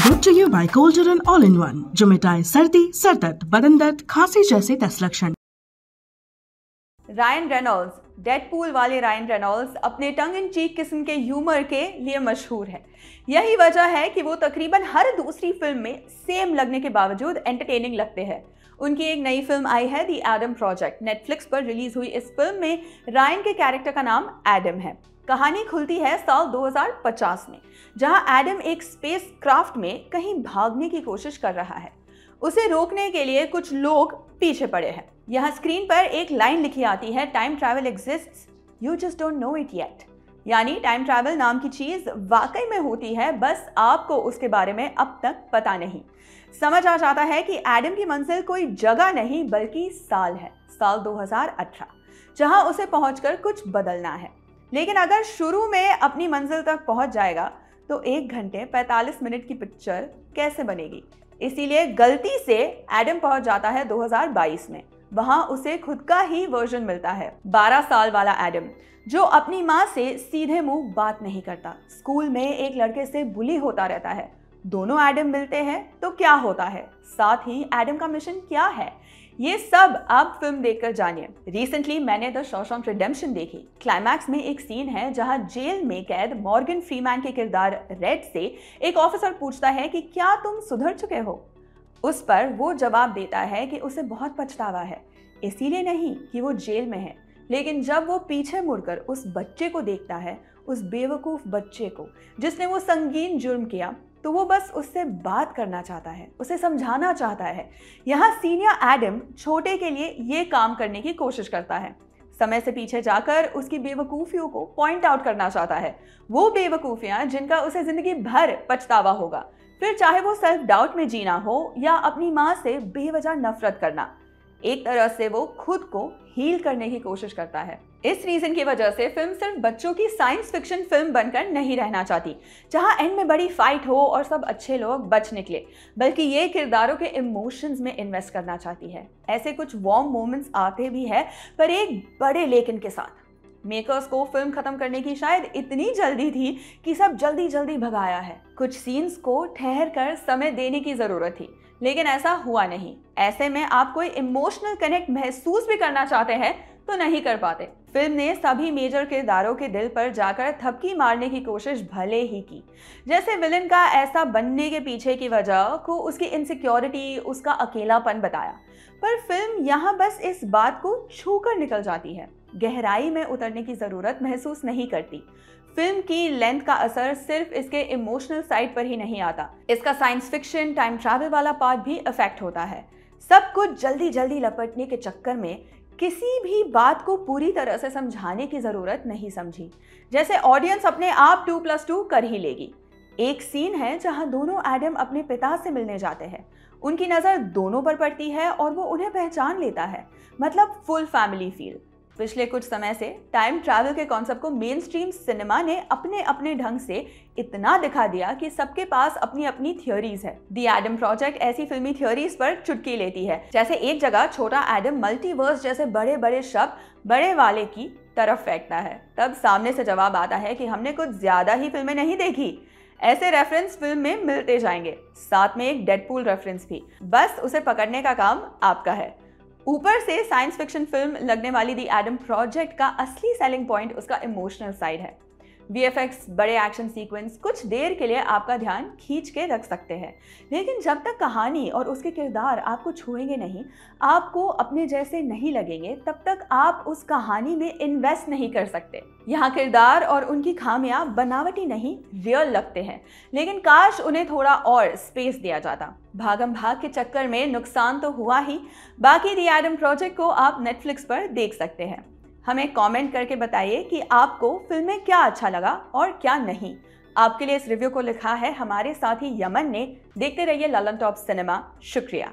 Good to you by Colgeron All-in-One, जो मिटाए सर्दी, सरदर्द, बदन दर्द, खांसी जैसे 10 लक्षण। रायन रेनॉल्ड्स, डेडपूल वाले रायन रेनॉल्ड्स अपने टंग इन चीक किस्म के ह्यूमर के लिए मशहूर है। यही वजह है कि वो तकरीबन हर दूसरी फिल्म में सेम लगने के बावजूद एंटरटेनिंग लगते हैं। उनकी एक नई फिल्म आई है द एडम प्रोजेक्ट। नेटफ्लिक्स पर रिलीज हुई इस फिल्म में रायन के कैरेक्टर का नाम एडम है। कहानी खुलती है साल 2050 में, जहां एडम एक स्पेस क्राफ्ट में कहीं भागने की कोशिश कर रहा है। उसे रोकने के लिए कुछ लोग पीछे पड़े हैं। यहाँ स्क्रीन पर एक लाइन लिखी आती है, time travel exists, you just don't know it yet. यानी टाइम ट्रैवल नाम की चीज वाकई में होती है, बस आपको उसके बारे में अब तक पता नहीं। समझ आ जाता है कि एडम की मंजिल कोई जगह नहीं बल्कि साल है, साल 2018, जहां उसे पहुंचकर कुछ बदलना है। लेकिन अगर शुरू में अपनी मंजिल तक पहुंच जाएगा तो 1 घंटे 45 मिनट की पिक्चर कैसे बनेगी। इसीलिए गलती से एडम पहुंच जाता है 2022 में। वहां उसे खुद का ही वर्जन मिलता है, 12 साल वाला एडम, जो अपनी माँ से सीधे मुंह बात नहीं करता। स्कूल में एक लड़के से बुली होता रहता है। दोनों एडम मिलते हैं तो क्या होता है, साथ ही एडम का मिशन क्या है, ये सब आप फिल्म देखकर जानिए। रिसेंटली मैंने द शॉशैंक रिडेम्पशन देखी। क्लाइमैक्स में एक सीन है जहां जेल में कैद मॉर्गन फ्रीमैन के किरदार रेड से एक ऑफिसर पूछता है कि क्या तुम सुधर चुके हो। उस पर वो जवाब देता है कि उसे बहुत पछतावा है, इसीलिए नहीं कि वो जेल में है, लेकिन जब वो पीछे मुड़कर उस बच्चे को देखता है, उस बेवकूफ़ बच्चे को जिसने वो संगीन जुर्म किया, तो वो बस उससे बात करना चाहता है, उसे समझाना चाहता है। यहाँ सीनियर एडम छोटे के लिए ये काम करने की कोशिश करता है, समय से पीछे जाकर उसकी बेवकूफ़ियों को पॉइंट आउट करना चाहता है, वो बेवकूफ़ियाँ जिनका उसे ज़िंदगी भर पछतावा होगा, फिर चाहे वो सेल्फ डाउट में जीना हो या अपनी माँ से बेवजह नफरत करना। एक तरह से वो खुद को हील करने की कोशिश करता है। इस रीजन की वजह से फिल्म सिर्फ बच्चों की साइंस फिक्शन फिल्म बनकर नहीं रहना चाहती, जहां एंड में बड़ी फाइट हो और सब अच्छे लोग बच निकले, बल्कि ये किरदारों के इमोशंस में इन्वेस्ट करना चाहती है। ऐसे कुछ वार्म मोमेंट्स आते भी है, पर एक बड़े लेकिन के साथ। मेकर्स को फिल्म खत्म करने की शायद इतनी जल्दी थी कि सब जल्दी जल्दी भगाया है। कुछ सीन्स को ठहर कर समय देने की जरूरत थी, लेकिन ऐसा हुआ नहीं। ऐसे में आप कोई इमोशनल कनेक्ट महसूस भी करना चाहते हैं तो नहीं कर पाते। फिल्म ने सभी मेजर किरदारों के दिल पर जाकर थपकी मारने की कोशिश भले ही की, जैसे विलन का ऐसा बनने के पीछे की वजह को उसकी इनसिक्योरिटी, उसका अकेलापन बताया। पर फिल्म यहाँ बस इस बात को छूकर निकल जाती है, गहराई में उतरने की जरूरत महसूस नहीं करती। फिल्म की लेंथ का असर सिर्फ इसके इमोशनल साइड पर ही नहीं आता, इसका साइंस फिक्शन, टाइम ट्रैवल वाला पार्ट भी इफेक्ट होता है। सब कुछ जल्दी जल्दी लपटने के चक्कर में किसी भी बात को पूरी तरह से समझाने की जरूरत नहीं समझी, जैसे ऑडियंस अपने आप 2+2 कर ही लेगी। एक सीन है जहां दोनों एडम अपने पिता से मिलने जाते हैं, उनकी नज़र दोनों पर पड़ती है और वो उन्हें पहचान लेता है, मतलब फुल फैमिली फील। पिछले कुछ समय से टाइम ट्रैवल के कॉन्सेप्ट को मेन स्ट्रीम सिनेमा ने अपने अपने ढंग से इतना दिखा दिया कि सबके पास अपनी अपनी थियोरीज है। द एडम प्रोजेक्ट ऐसी फिल्मी थियोरीज पर चुटकी लेती है, जैसे एक जगह छोटा एडम मल्टीवर्स जैसे बड़े बड़े शब्द बड़े वाले की तरफ फेंकता है, तब सामने से जवाब आता है कि हमने कुछ ज्यादा ही फिल्में नहीं देखी। ऐसे रेफरेंस फिल्म में मिलते जाएंगे, साथ में एक डेडपूल रेफरेंस भी, बस उसे पकड़ने का काम आपका है। ऊपर से साइंस फिक्शन फिल्म लगने वाली द एडम प्रोजेक्ट का असली सेलिंग पॉइंट उसका इमोशनल साइड है। वीएफएक्स, बड़े एक्शन सीक्वेंस कुछ देर के लिए आपका ध्यान खींच के रख सकते हैं, लेकिन जब तक कहानी और उसके किरदार आपको छुएंगे नहीं, आपको अपने जैसे नहीं लगेंगे, तब तक आप उस कहानी में इन्वेस्ट नहीं कर सकते। यहाँ किरदार और उनकी खामियां बनावटी नहीं, रियल लगते हैं, लेकिन काश उन्हें थोड़ा और स्पेस दिया जाता। भागम भाग के चक्कर में नुकसान तो हुआ ही। बाकी द एडम प्रोजेक्ट को आप नेटफ्लिक्स पर देख सकते हैं। हमें कमेंट करके बताइए कि आपको फिल्म में क्या अच्छा लगा और क्या नहीं। आपके लिए इस रिव्यू को लिखा है हमारे साथी यमन ने। देखते रहिए ललन टॉप सिनेमा। शुक्रिया।